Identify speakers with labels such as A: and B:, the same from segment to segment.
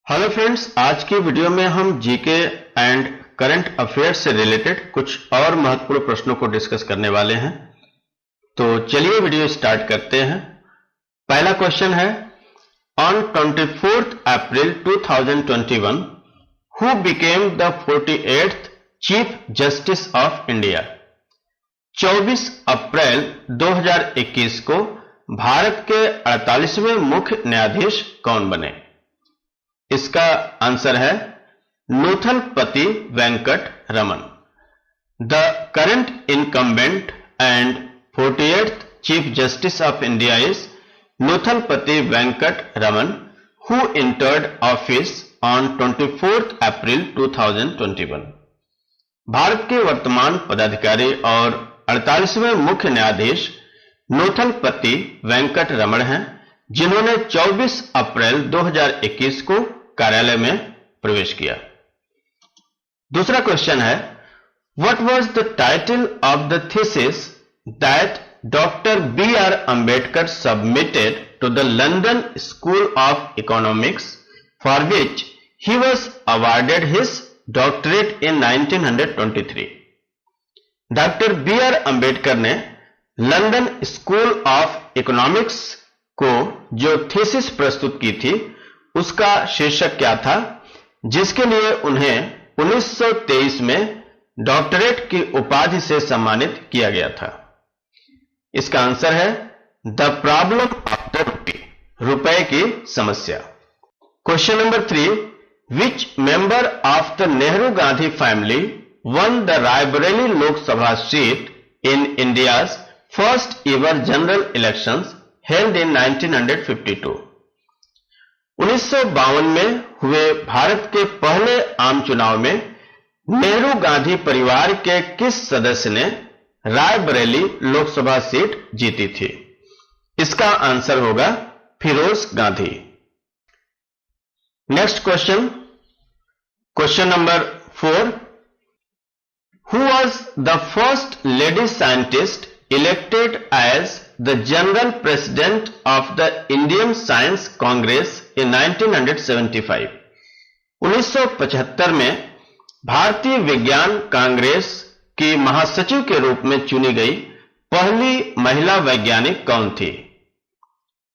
A: Hello friends, आज की video में हम जीके एंड करंट अफेयर्स से रिलेटेड कुछ और महत्वपूर्ण प्रश्नों को डिस्कस करने वाले हैं। तो चलिए वीडियो स्टार्ट करते हैं। पहला क्वेश्चन है, on 24 April 2021 who became the 48th chief justice of India. 24 April 2021 को भारत के 48वें मुख्य न्यायाधीश कौन बने? इसका आंसर है Nuthalapati Venkat Raman. The current incumbent and 48th chief justice of India is Nuthalapati Venkat Raman, who entered office on 24 April 2021। Bharat के वर्तमान पदाधिकारी और 48वें मुख्य न्यायाधीश नूथलपति वेंकट रमन हैं, जिन्होंने 24 अप्रैल 2021 को कार्यालय में प्रवेश किया। दूसरा क्वेश्चन है, what was the title of the thesis that doctor B.R. Ambedkar submitted to the London School of Economics, for which he was awarded his doctorate in 1923। Doctor B.R. Ambedkar ने लंदन स्कूल ऑफ इकोनॉमिक्स को जो thesis प्रस्तुत की थी, उसका शीर्षक क्या था, जिसके लिए उन्हें 1923 में डॉक्टरेट की उपाधि से सम्मानित किया गया था? इसका आंसर है the problem of the rupee, रुपए की समस्या। Question number 3, which member of the Nehru Gandhi family one the Raebareli Lok Sabha seat in India's first ever general elections held in 1952। 1952 में हुए भारत के पहले आम चुनाव में नेहरू गांधी परिवार के किस सदस्य ने रायबरेली लोकसभा सीट जीती थी? इसका आंसर होगा Feroze Gandhi. Next question, question number 4, who was the first lady scientist elected as the General President of the Indian Science Congress in 1975। 1975 में भारतीय विज्ञान कांग्रेस की महासचिव के रूप में चुनी गई पहली महिला वैज्ञानिक कौन थी?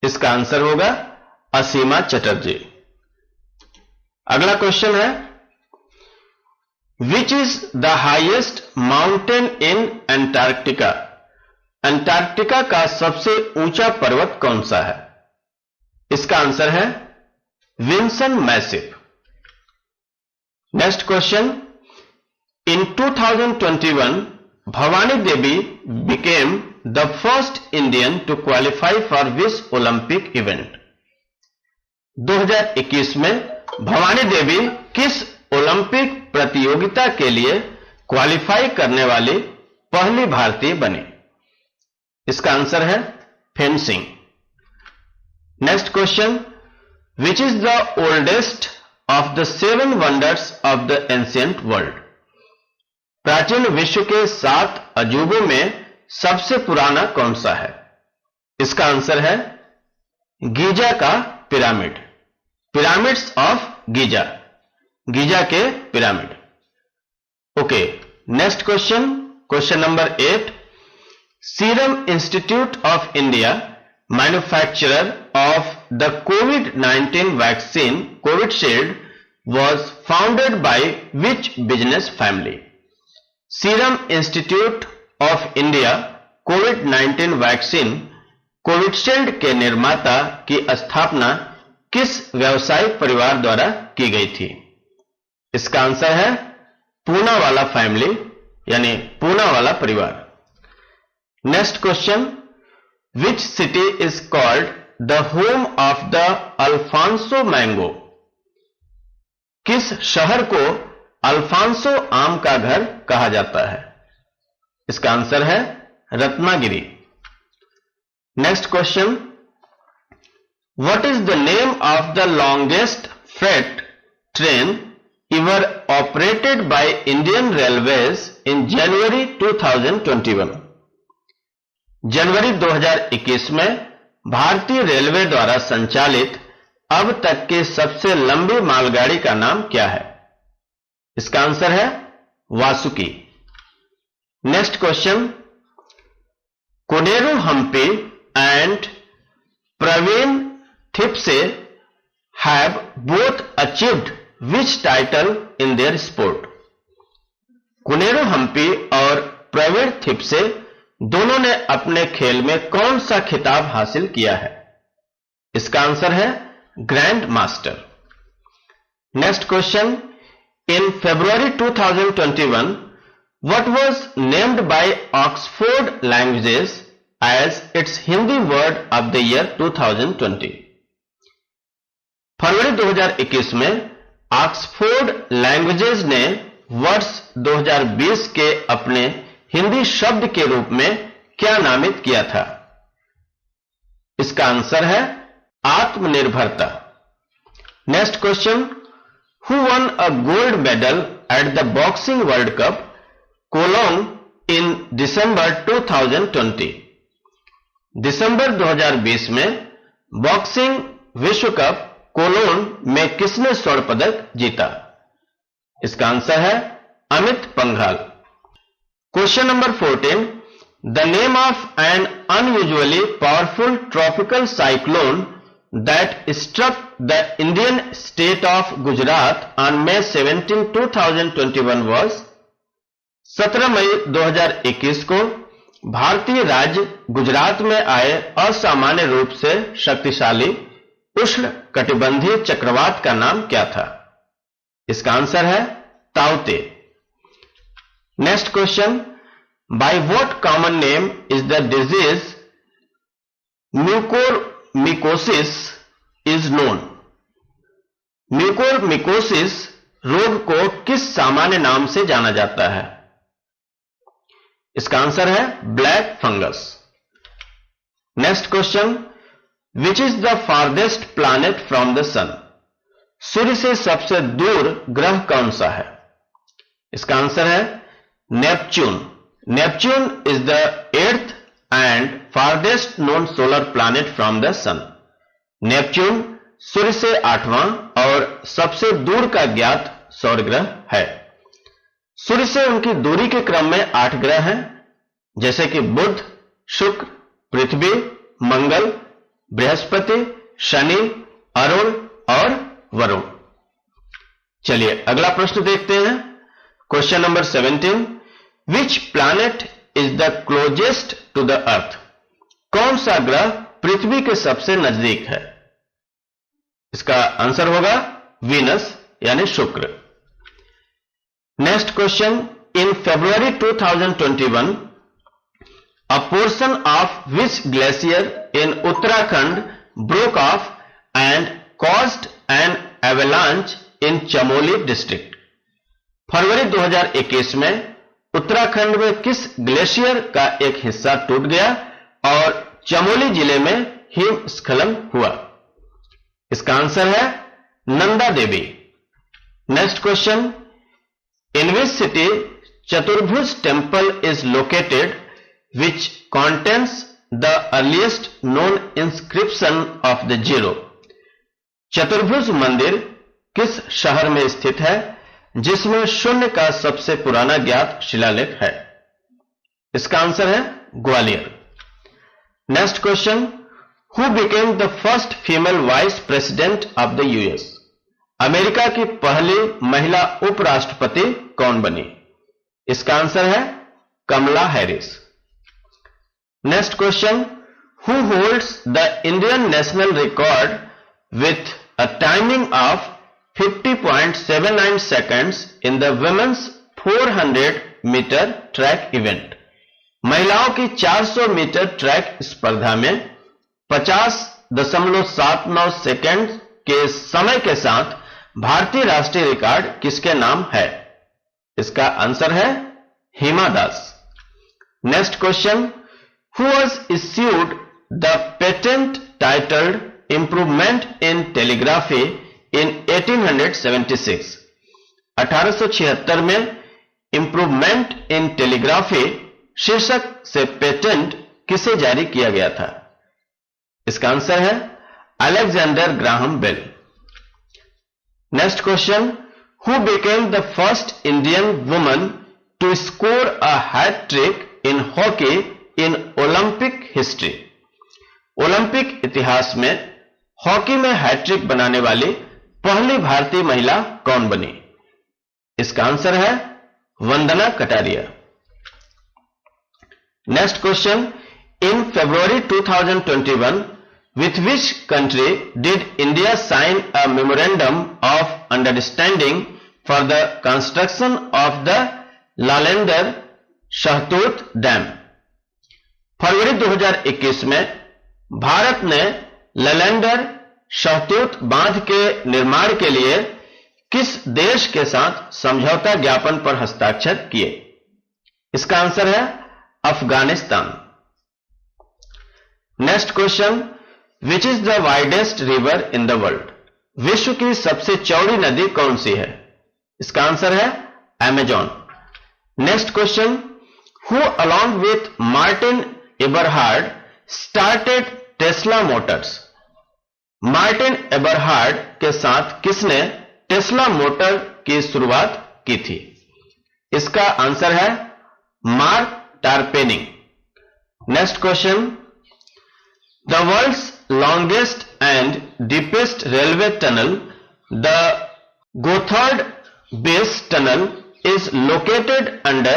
A: इसका आंसर होगा असीमा चटर्जी। अगला क्वेश्चन है, विच is the highest mountain in Antarctica. Antarctica का सबसे ऊंचा पर्वत कौन सा है? इसका आंसर है Vinson Massif. Next question, in 2021 Bhavani Devi became the first Indian to qualify for which Olympic event. 2021 में भवानी देवी किस ओलंपिक प्रतियोगिता के लिए क्वालिफाई करने वाली पहली भारतीय बनी? इसका आंसर है fencing. Next question, which is the oldest of the 7 wonders of the ancient world. प्राचीन विश्व के 7 अजूबों में सबसे पुराना कौन सा है? इसका आंसर है गीजा का pyramid, pyramids of Giza, Giza के pyramid. Okay, next question, question number 8, Serum Institute of India, manufacturer of the COVID-19 vaccine Covishield, was founded by which business family? Serum Institute of India COVID-19 vaccine Covishield के निर्माता की स्थापना किस व्यावसायिक परिवार द्वारा की गई थी? इसका आंसर है पूनावाला फैमिली, यानी पूनावाला परिवार। Next question, which city is called the home of the Alphonso mango. किस शहर को अल्फांसो आम का घर कहा जाता है? इसका आंसर है Ratnagiri. Next question, what is the name of the longest freight train ever operated by Indian Railways in January 2021। जनवरी 2021 में भारतीय रेलवे द्वारा संचालित अब तक की सबसे लंबी मालगाड़ी का नाम क्या है? इसका आंसर है Vasuki. Next question, Koneru Humpy and Pravin Thipsay have both achieved which title in their sport? Koneru Humpy और प्रवीण थिप्से दोनों ने अपने खेल में कौन सा खिताब हासिल किया है? इसका आंसर है grand master. Next question, in February 2021 what was named by Oxford Languages as its Hindi word of the year 2020? फरवरी 2021 में ऑक्सफोर्ड लैंग्वेजेस ने वर्ष 2020 के अपने हिंदी शब्द के रूप में क्या नामित किया था? इसका आंसर है आत्मनिर्भरता। Next question, who won a gold medal at the boxing world cup Cologne in December 2020? दिसंबर 2020 में बॉक्सिंग विश्व कप कोलोन में किसने स्वर्ण पदक जीता? इसका आंसर है Amit Panghal. Question number 14, the name of an unusually powerful tropical cyclone that struck the Indian state of Gujarat on May 17, 2021 was? 17 मई 2021 को भारतीय राज्य गुजरात में आए असामान्य रूप से शक्तिशाली उष्ण कटिबंधीय चक्रवात का नाम क्या था? इसका आंसर है ताउते। Next question, by what common name is the disease mucormycosis is known? Mucormycosis रोग को किस सामान्य नाम से जाना जाता है? इसका आंसर है black fungus. Next question, which is the farthest planet from the sun? सूर्य से सबसे दूर ग्रह कौन सा है? इसका आंसर है Neptune. Neptune is the 8th and farthest known solar planet from the sun. Neptune सूर्य से 8वां और सबसे दूर का ज्ञात सौर ग्रह है। सूर्य से उनकी दूरी के क्रम में 8 ग्रह हैं, जैसे कि बुध, शुक्र, पृथ्वी, मंगल, बृहस्पति, शनि, अरुण और वरुण। चलिए अगला प्रश्न देखते हैं। Question number 17, which planet is the closest to the earth? कौन सा ग्रह पृथ्वी के सबसे नजदीक है? इसका आंसर होगा वीनस यानी शुक्र। Next question, in February 2021 a portion of which glacier in Uttarakhand broke off and caused an avalanche in Chamoli district? फरवरी 2021 में उत्तराखंड में किस ग्लेशियर का एक हिस्सा टूट गया और चमोली जिले में हिमस्खलन हुआ? इसका आंसर है Nanda Devi. Next question, in which city Chaturbhuj temple is located which contains the earliest known inscription of the zero? Chaturbhuj मंदिर किस शहर में स्थित है जिसमें शून्य का सबसे पुराना ज्ञात शिलालेख है? इसका आंसर है Gwalior. Next question, who became the first female vice president of the US? America की पहली महिला उपराष्ट्रपति कौन बनी? इसका आंसर है Kamala Harris. Next question, who holds the Indian national record with a timing of 50.79 seconds in the women's 400 meter track event? महिलाओं की 400 मीटर ट्रैक स्पर्धा में 50.79 सेकंड के समय के साथ भारतीय राष्ट्रीय रिकॉर्ड किसके नाम है? इसका आंसर है Hima Das. Next question, who was issued the patent titled improvement in telegraphy in 1876? 1876 में इंप्रूवमेंट इन टेलीग्राफी शीर्षक से पेटेंट किसे जारी किया गया था? इसका आंसर है Alexander Graham Bell. Next question, who became the first Indian woman to score a hat trick in hockey in Olympic history? Olympic इतिहास में हॉकी में हैट्रिक बनाने वाली पहली भारतीय महिला कौन बनी? इसका आंसर है Vandana Kataria. Next question, in February 2021 with which country did India sign a memorandum of understanding for the construction of the Lalender Shahtut Dam? फरवरी 2021 में भारत ने ललेंडर शहतूत बांध के निर्माण के लिए किस देश के साथ समझौता ज्ञापन पर हस्ताक्षर किए? इसका आंसर है Afghanistan. Next question, which is the widest river in the world? विश्व की सबसे चौड़ी नदी कौन सी है? इसका आंसर है Amazon. Next question, who along with Martin Eberhard started Tesla Motors? Martin Eberhard के साथ किसने टेस्ला मोटर की शुरुआत की थी? इसका आंसर है Mark Tarpenny. Next question, the world's longest and deepest railway tunnel, the Gothard Base Tunnel, is located under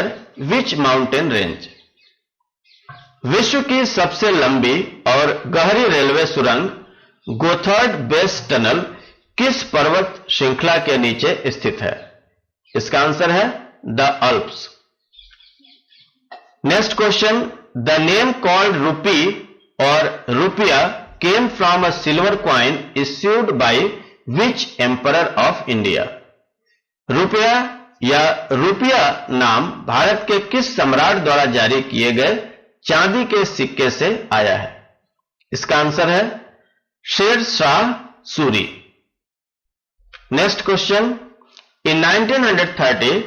A: which mountain range? विश्व की सबसे लंबी और गहरी रेलवे सुरंग गोथर्ड बेस टनल किस पर्वत श्रृंखला के नीचे स्थित है? इसका आंसर है the Alps. Next question, the name called रूपी और रुपया came from a silver coin issued by which emperor of India? रुपया या रुपया नाम भारत के किस सम्राट द्वारा जारी किए गए चांदी के सिक्के से आया है? इसका आंसर है Sher Shah Suri. Next question, in 1930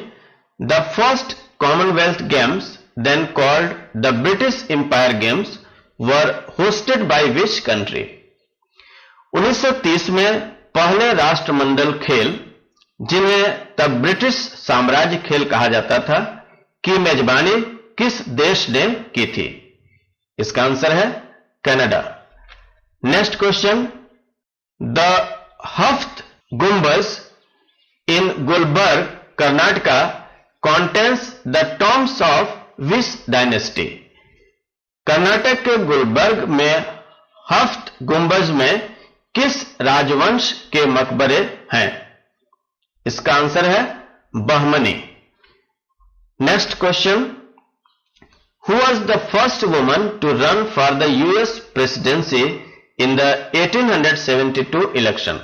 A: the first Commonwealth games, then called the British Empire Games, were hosted by which country? 1930 में पहले राष्ट्रमंडल खेल, जिन्हें तब ब्रिटिश साम्राज्य खेल कहा जाता था, की मेजबानी किस देश ने की थी? इसका आंसर है कनाडा. नेक्स्ट क्वेश्चन, द हफ्त गुंबज इन Gulberg Karnataka contains the tombs of which dynasty? Karnataka के गुलबर्ग में हफ्त गुंबज में किस राजवंश के मकबरे हैं? इसका आंसर है Bahmani. Next question, who was the first woman to run for the US presidency in the 1872 election?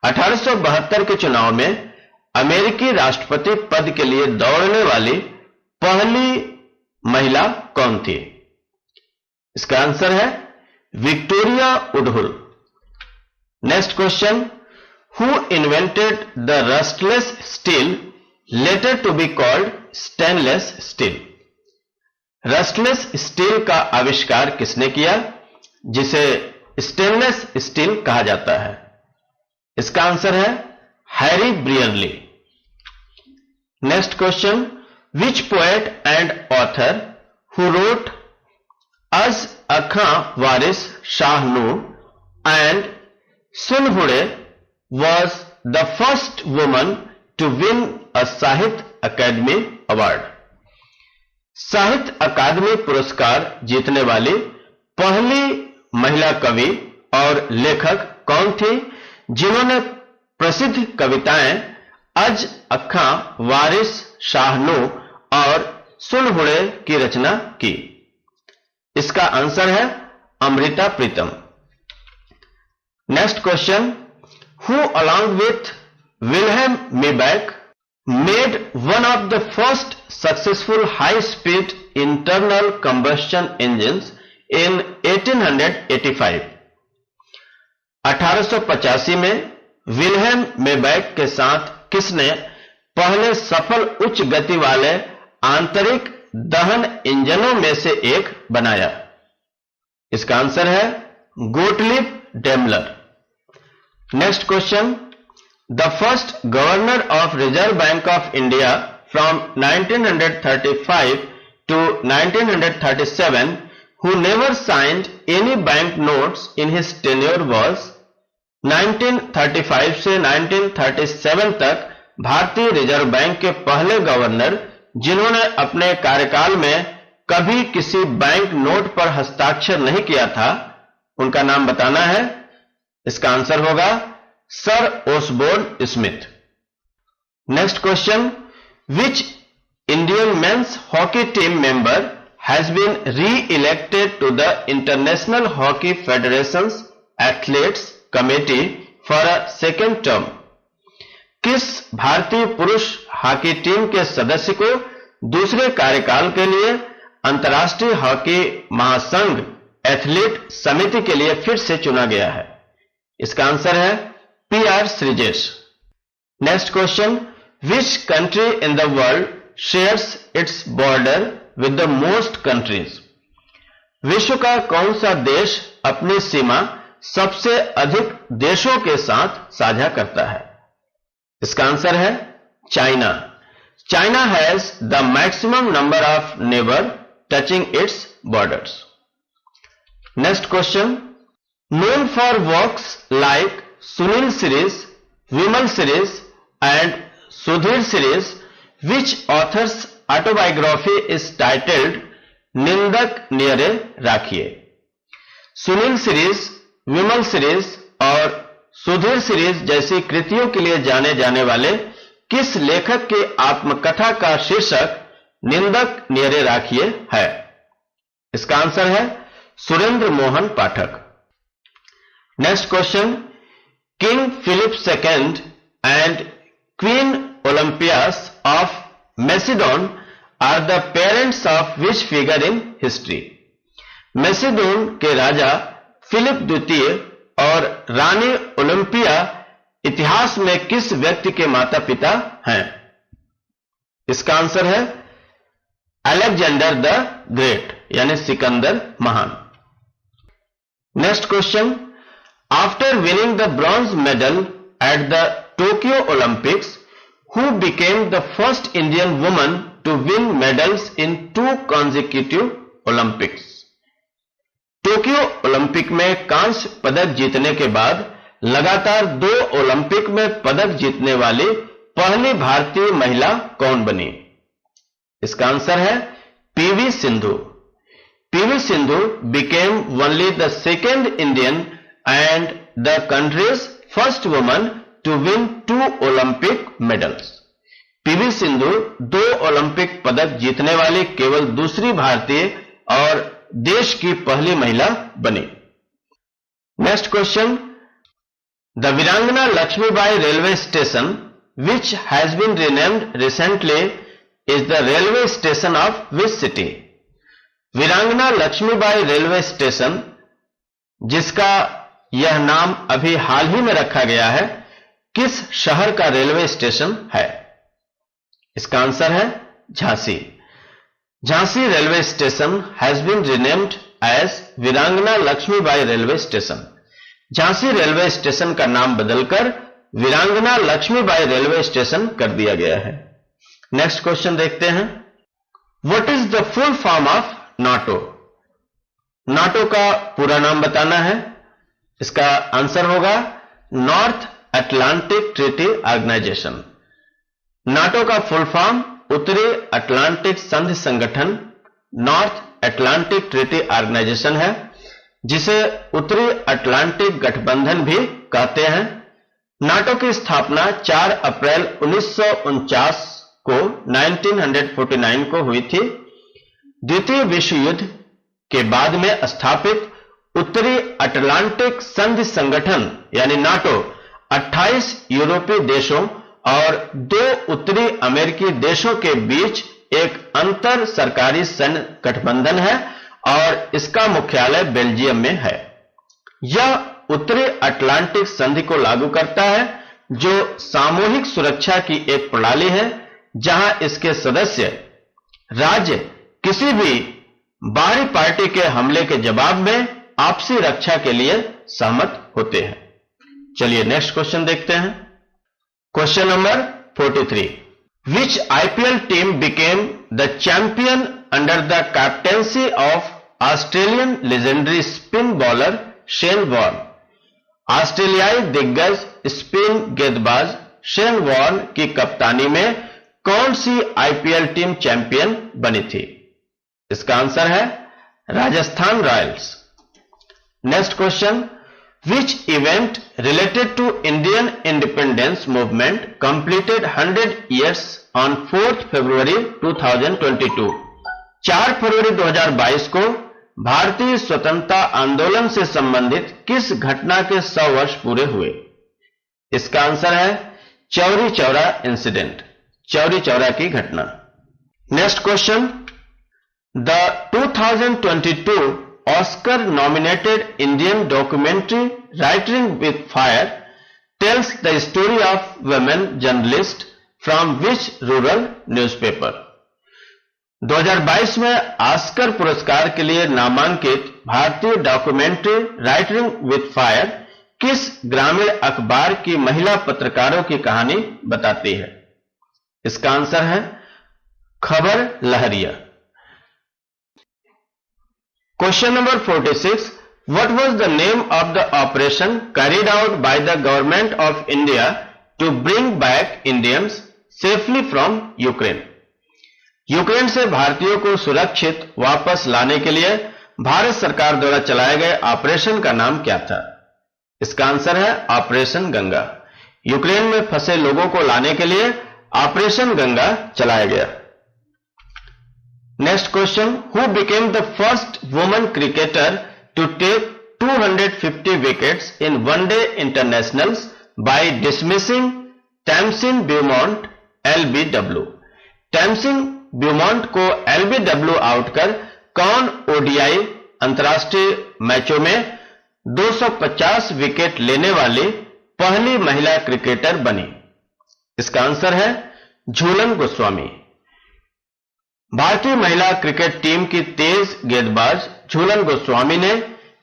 A: 1872 के चुनाव में अमेरिकी राष्ट्रपति पद के लिए दौड़ने वाली पहली महिला कौन थी? इसका आंसर है Victoria Woodhull. Next question, who invented the rustless steel later to be called stainless steel? Rustless steel का आविष्कार किसने किया, जिसे स्टेनलेस स्टील कहा जाता है? इसका आंसर है Harry Brearley. Next question, which poet and author who wrote Ajj Aakhan Waris Shahnur and Sunehade was the first woman to win a साहित्य अकादमी अवार्ड? साहित्य अकादमी पुरस्कार जीतने वाली पहली महिला कवि और लेखक कौन थी, जिन्होंने प्रसिद्ध कविताएं अज अखां वारिस शाहनूर और सुनहुड़े की रचना की? इसका आंसर है Amrita Pritam. Next question, who along with Wilhelm Maybach made one of the first successful high speed internal combustion engines in 1885? 1885 में विल्हेम मेबैक के साथ किसने पहले सफल उच्च गति वाले आंतरिक दहन इंजनों में से एक बनाया? इसका आंसर है Gottlieb Daimler. Next question. The first governor of Reserve Bank of India from 1935 to 1937 who never signed any bank notes in his tenure was 1935 से 1937 तक भारतीय रिजर्व बैंक के पहले गवर्नर जिन्होंने अपने कार्यकाल में कभी किसी बैंक नोट पर हस्ताक्षर नहीं किया था, उनका नाम बताना है। इसका आंसर होगा sir Osborne Smith. Next question, which Indian men's hockey team member has been re-elected to the International Hockey Federation's Athletes Committee for a second term? किस भारतीय पुरुष हॉकी टीम के सदस्य को दूसरे कार्यकाल के लिए अंतर्राष्ट्रीय हॉकी महासंघ एथलीट समिति के लिए फिर से चुना गया है? इसका आंसर है PR Sreejesh. Next question, which country in the world shares its border with the most countries? विश्व का कौन सा देश अपनी सीमा सबसे अधिक देशों के साथ साझा करता है? इसका आंसर है China. China has the maximum number of neighbour touching it's borders. Next question, known for works like Sunil series, Vimal series and Sudhir series, which author's autobiography is titled निंदक नियरे राखिए? सुनील सीरीज, विमल सीरीज और सुधीर सीरीज जैसी कृतियों के लिए जाने जाने वाले किस लेखक की आत्मकथा का शीर्षक निंदक नियरे राखिए है? इसका आंसर है Surendra Mohan Pathak. Next question, king Philip II and queen Olympias of Macedon are the parents of which figure in history? Macedon के राजा फिलिप द्वितीय और रानी ओलंपिया इतिहास में किस व्यक्ति के माता पिता हैं? इसका आंसर है अलेक्जेंडर द ग्रेट यानी सिकंदर महान। Next question, after winning the bronze medal at the Tokyo Olympics, who became the first Indian woman to win medals in 2 consecutive Olympics? Tokyo Olympic में कांस्य पदक जीतने के बाद लगातार 2 ओलंपिक में पदक जीतने वाली पहली भारतीय महिला कौन बनी? इसका आंसर है PV Sindhu. PV Sindhu became only the second Indian and the country's first woman to win 2 Olympic medals. PV Sindhu 2 Olympic पदक जीतने वाली केवल दूसरी भारतीय और देश की पहली महिला बनी। Next question, the Veerangana Lakshmibai railway station which has been renamed recently is the railway station of which city? Veerangana Lakshmibai railway station जिसका यह नाम अभी हाल ही में रखा गया है, किस शहर का रेलवे स्टेशन है? इसका आंसर है Jhansi. Jhansi railway station has been renamed as Veerangana Lakshmibai railway station. Jhansi railway station का नाम बदलकर वीरांगना लक्ष्मीबाई रेलवे स्टेशन कर दिया गया है। नेक्स्ट क्वेश्चन देखते हैं, what is the full form of NATO? NATO का पूरा नाम बताना है। इसका आंसर होगा North Atlantic Treaty Organisation. NATO का फुल फॉर्म उत्तरी अटलांटिक संधि संगठन नॉर्थ अटलांटिक ट्रीटी ऑर्गेनाइजेशन है, जिसे उत्तरी अटलांटिक गठबंधन भी कहते हैं। नाटो की स्थापना 4 अप्रैल 1949 को 1949 को हुई थी। द्वितीय विश्व युद्ध के बाद में स्थापित उत्तरी अटलांटिक संधि संगठन यानी नाटो 28 यूरोपीय देशों और 2 उत्तरी अमेरिकी देशों के बीच एक अंतर सरकारी सैन्य गठबंधन है और इसका मुख्यालय बेल्जियम में है। यह उत्तरी अटलांटिक संधि को लागू करता है, जो सामूहिक सुरक्षा की एक प्रणाली है जहां इसके सदस्य राज्य किसी भी बाहरी पार्टी के हमले के जवाब में आपसी रक्षा के लिए सहमत होते हैं। चलिए नेक्स्ट क्वेश्चन देखते हैं। Question number 43, which IPL team became the champion under the captaincy of Australian legendary spin bowler Shane Warne? ऑस्ट्रेलियाई दिग्गज स्पिन गेंदबाज शेन वॉर्न की कप्तानी में कौन सी आईपीएल टीम चैंपियन बनी थी? इसका आंसर है Rajasthan Royals. Next question, which event related to Indian independence movement completed 100 years on 4th February 2022? 4 फरवरी 2022 को भारतीय स्वतंत्रता आंदोलन से संबंधित किस घटना के 100 वर्ष पूरे हुए? इसका आंसर है चौरी चौरा इंसिडेंट, चौरी चौरा की घटना। Next question, the 2022 Oscar nominated Indian documentary Writing with Fire tells the story of women journalists from which rural newspaper? 2022 में ऑस्कर पुरस्कार के लिए नामांकित भारतीय डॉक्यूमेंट्री राइटिंग विथ फायर किस ग्रामीण अखबार की महिला पत्रकारों की कहानी बताती है? इसका आंसर है खबर लहरिया। Question number 46, what was the name of the operation carried out by the government of India to bring back Indians safely from Ukraine? Ukraine से भारतीयों को सुरक्षित वापस लाने के लिए भारत सरकार द्वारा चलाए गए ऑपरेशन का नाम क्या था? इसका आंसर है ऑपरेशन गंगा। यूक्रेन में फंसे लोगों को लाने के लिए ऑपरेशन गंगा चलाया गया। Next question, who became the first woman cricketer to take 250 wickets in one-day internationals by dismissing Tamsin Beaumont LBW? Tamsin Beaumont को LBW आउट कर कौन ओडीआई अंतर्राष्ट्रीय मैचों में 250 विकेट लेने वाली पहली महिला क्रिकेटर बनी? इसका आंसर है झूलन गोस्वामी। भारतीय महिला क्रिकेट टीम की तेज गेंदबाज झूलन गोस्वामी ने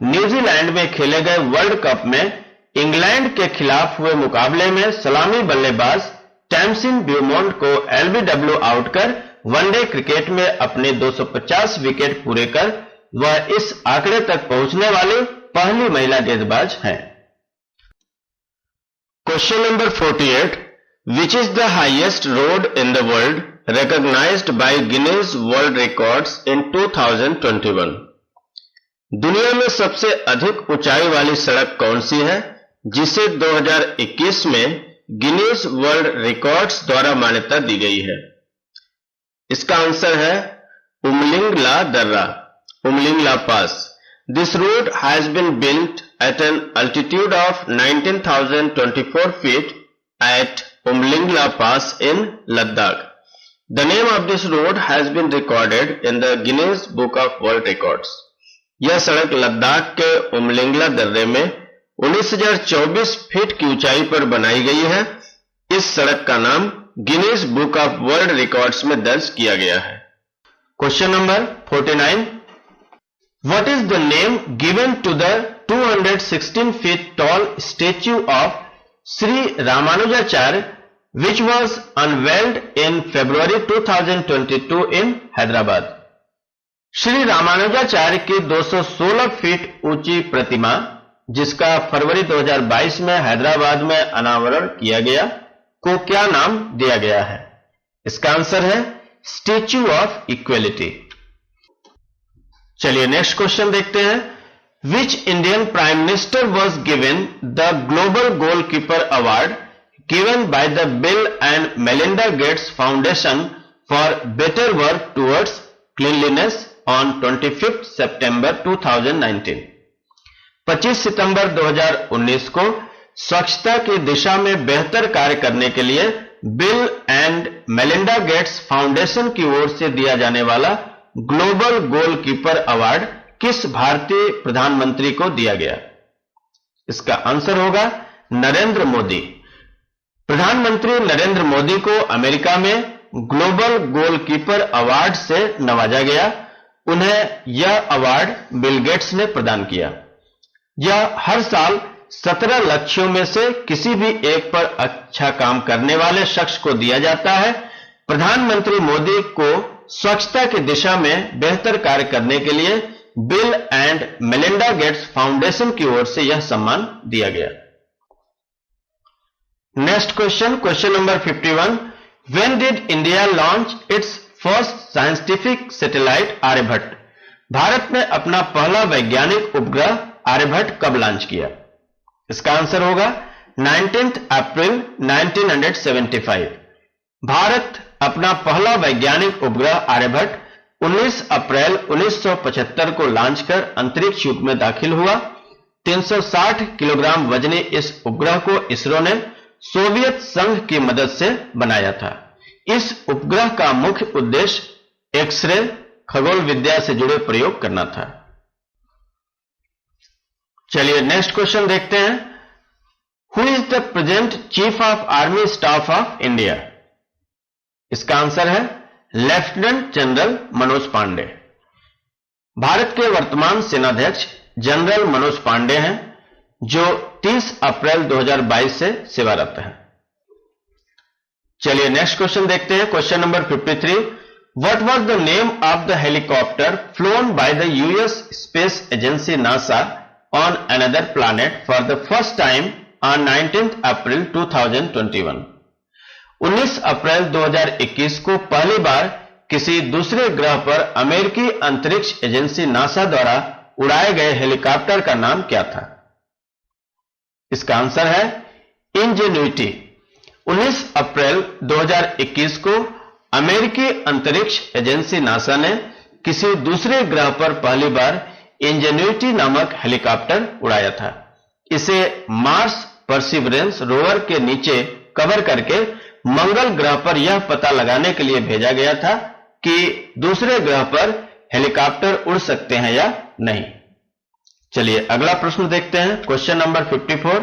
A: न्यूजीलैंड में खेले गए वर्ल्ड कप में इंग्लैंड के खिलाफ हुए मुकाबले में सलामी बल्लेबाज टैमसिन ब्यूमॉन्ट को एलबीडब्ल्यू आउट कर वनडे क्रिकेट में अपने 250 विकेट पूरे कर वह इस आंकड़े तक पहुंचने वाली पहली महिला गेंदबाज हैं। Question number 48, which is the highest road in the world recognized by Guinness World Records in 2021? दुनिया में सबसे अधिक ऊंचाई वाली सड़क कौन सी है जिसे 2021 में गिनीज वर्ल्ड रिकॉर्ड्स द्वारा मान्यता दी गई है? इसका आंसर है उमलिंगला दर्रा, Umlingla pass. This road has been built at an altitude of 19,024 feet at Umlingla Pass in Ladakh. The name of this road has been recorded in the Guinness Book of World Records. यह सड़क लद्दाख के उमलिंगला दर्रे में 19,024 feet की ऊंचाई पर बनाई गई है। इस सड़क का नाम Guinness book of world records में दर्ज किया गया है। Question number 49, What is the name given to the 216 feet tall statue of Sri Ramanujacharya which was unveiled in February 2022 in Hyderabad? Shri Ramanujacharya की 216 फीट ऊंची प्रतिमा जिसका फरवरी 2022 में हैदराबाद में अनावरण किया गया को क्या नाम दिया गया है? इसका आंसर है स्टैच्यू ऑफ इक्वेलिटी। चलिए नेक्स्ट क्वेश्चन देखते हैं। Which Indian prime minister was given the global goalkeeper award given by the Bill and Melinda Gates Foundation for Better Work Towards Cleanliness on 25th September 2019? 25 सितंबर 2019 को स्वच्छता की दिशा में बेहतर कार्य करने के लिए Bill and Melinda Gates Foundation की ओर से दिया जाने वाला ग्लोबल गोलकीपर अवार्ड किस भारतीय प्रधानमंत्री को दिया गया? इसका आंसर होगा नरेंद्र मोदी। प्रधानमंत्री नरेंद्र मोदी को अमेरिका में ग्लोबल गोलकीपर अवार्ड से नवाजा गया। उन्हें यह अवार्ड बिल गेट्स ने प्रदान किया। यह हर साल 17 लक्ष्यों में से किसी भी एक पर अच्छा काम करने वाले शख्स को दिया जाता है। प्रधानमंत्री मोदी को स्वच्छता की दिशा में बेहतर कार्य करने के लिए Bill and Melinda Gates Foundation की ओर से यह सम्मान दिया गया। Next question, question number 51, when did India launch its first scientific satellite Aryabhata? Bharat ने अपना पहला वैज्ञानिक उपग्रह आर्यभट्ट कब लॉन्च किया? इसका आंसर होगा 19 अप्रैल 1975। भारत अपना पहला वैज्ञानिक उपग्रह आर्यभट्ट 19 अप्रैल 1975 को लॉन्च कर अंतरिक्ष युग में दाखिल हुआ। 360 किलोग्राम वजनी इस उपग्रह को इसरो ने सोवियत संघ की मदद से बनाया था। इस उपग्रह का मुख्य उद्देश्य एक्सरे खगोल विद्या से जुड़े प्रयोग करना था। चलिए नेक्स्ट क्वेश्चन देखते हैं। Who is the present chief of army staff of India? इसका आंसर है लेफ्टिनेंट जनरल मनोज पांडे। भारत के वर्तमान सेनाध्यक्ष जनरल मनोज पांडे हैं, जो 30 अप्रैल 2022 से सेवारत हैं। चलिए नेक्स्ट क्वेश्चन देखते हैं, question number 53, what was the name of the helicopter phloem by the US space agency NASA on another planet for the first time on 19th April 2021? 19 अप्रैल 2021 को पहली बार किसी दूसरे ग्रह पर अमेरिकी अंतरिक्ष एजेंसी नासा द्वारा उड़ाए गए हेलीकॉप्टर का नाम क्या था? इसका आंसर है इंजेन्युइटी। 19 अप्रैल 2021 को अमेरिकी अंतरिक्ष एजेंसी नासा ने किसी दूसरे ग्रह पर पहली बार इंजेन्युइटी नामक हेलीकॉप्टर उड़ाया था। इसे मार्स परसिवरेंस रोवर के नीचे कवर करके मंगल ग्रह पर यह पता लगाने के लिए भेजा गया था कि दूसरे ग्रह पर हेलीकॉप्टर उड़ सकते हैं या नहीं। चलिए अगला प्रश्न देखते हैं, question number 54,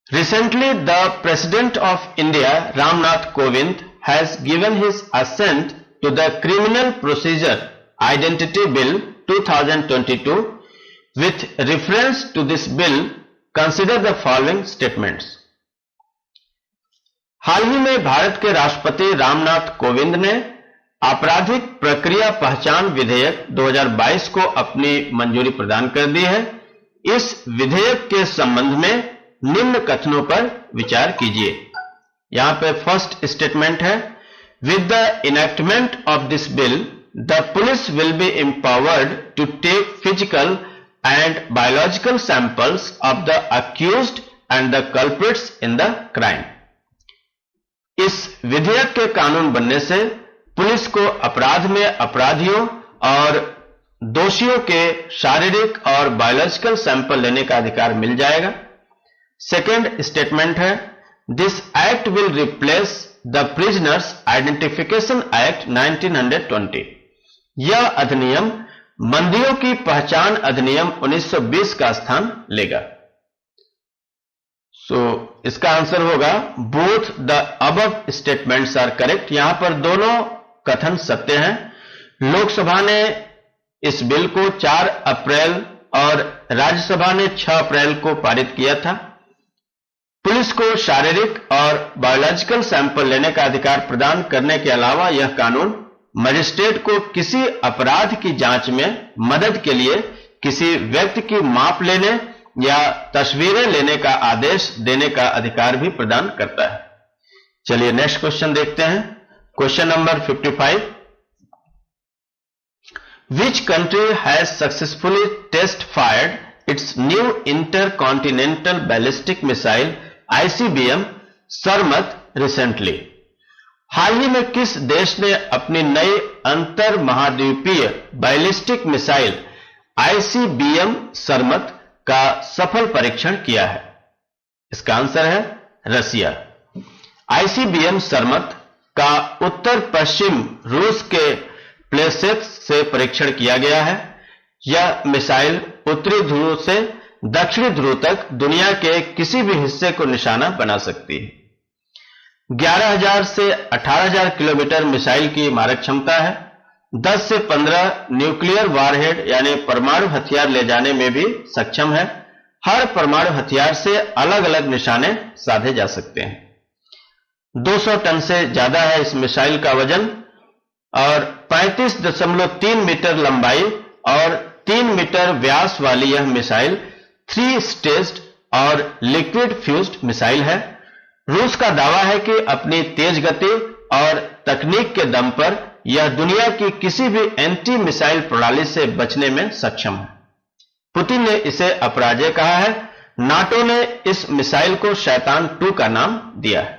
A: recently the president of India Ramnath Kovind has given his assent to the criminal procedure identity bill 2022. With reference to this bill, consider the following statements. हाल ही में भारत के राष्ट्रपति रामनाथ कोविंद ने आपराधिक प्रक्रिया पहचान विधेयक 2022 को अपनी मंजूरी प्रदान कर दी है। इस विधेयक के संबंध में निम्न कथनों पर विचार कीजिए। यहां पे फर्स्ट स्टेटमेंट है, with the enactment of this bill the police will be empowered to take physical and biological samples of the accused and the culprits in the crime. इस विधेयक के कानून बनने से पुलिस को अपराध में अपराधियों और दोषियों के शारीरिक और बायोलॉजिकल सैंपल लेने का अधिकार मिल जाएगा। सेकेंड स्टेटमेंट है, this act will replace the prisoners identification act 1920। यह अधिनियम बंदियों की पहचान अधिनियम 1920 का स्थान लेगा। इसका आंसर होगा both the above statements are correct. यहां पर दोनों कथन सत्य हैं। लोकसभा ने इस बिल को 4 अप्रैल और राज्यसभा ने 6 अप्रैल को पारित किया था। पुलिस को शारीरिक और बायोलॉजिकल सैंपल लेने का अधिकार प्रदान करने के अलावा यह कानून मजिस्ट्रेट को किसी अपराध की जांच में मदद के लिए किसी व्यक्ति की माप लेने या तस्वीरें लेने का आदेश देने का अधिकार भी प्रदान करता है। चलिए नेक्स्ट क्वेश्चन देखते हैं, question number 55, which country has successfully test fired its new intercontinental ballistic missile ICBM Sarmat recently? हाल ही में किस देश ने अपनी नई अंतर महाद्वीपीय बैलिस्टिक मिसाइल ICBM सरमत का सफल परीक्षण किया है? इसका आंसर है रसिया। ICBM सरमत का उत्तर पश्चिम रूस के प्लेसेट से परीक्षण किया गया है। यह मिसाइल उत्तरी ध्रुव से दक्षिणी ध्रुव तक दुनिया के किसी भी हिस्से को निशाना बना सकती है। 11,000 से 18,000 किलोमीटर मिसाइल की मारक क्षमता है। 10 से 15 न्यूक्लियर वारहेड यानी परमाणु हथियार ले जाने में भी सक्षम है। हर परमाणु हथियार से अलग अलग निशाने साधे जा सकते हैं। 200 टन से ज्यादा है इस मिसाइल का वजन और 35.3 मीटर लंबाई और 3 मीटर व्यास वाली यह मिसाइल 3 स्टेज्ड और लिक्विड फ्यूज्ड मिसाइल है। रूस का दावा है कि अपनी तेज गति और तकनीक के दम पर यह दुनिया की किसी भी एंटी मिसाइल प्रणाली से बचने में सक्षम है। पुतिन ने इसे अपराजेय कहा है। नाटो ने इस मिसाइल को शैतान 2 का नाम दिया है।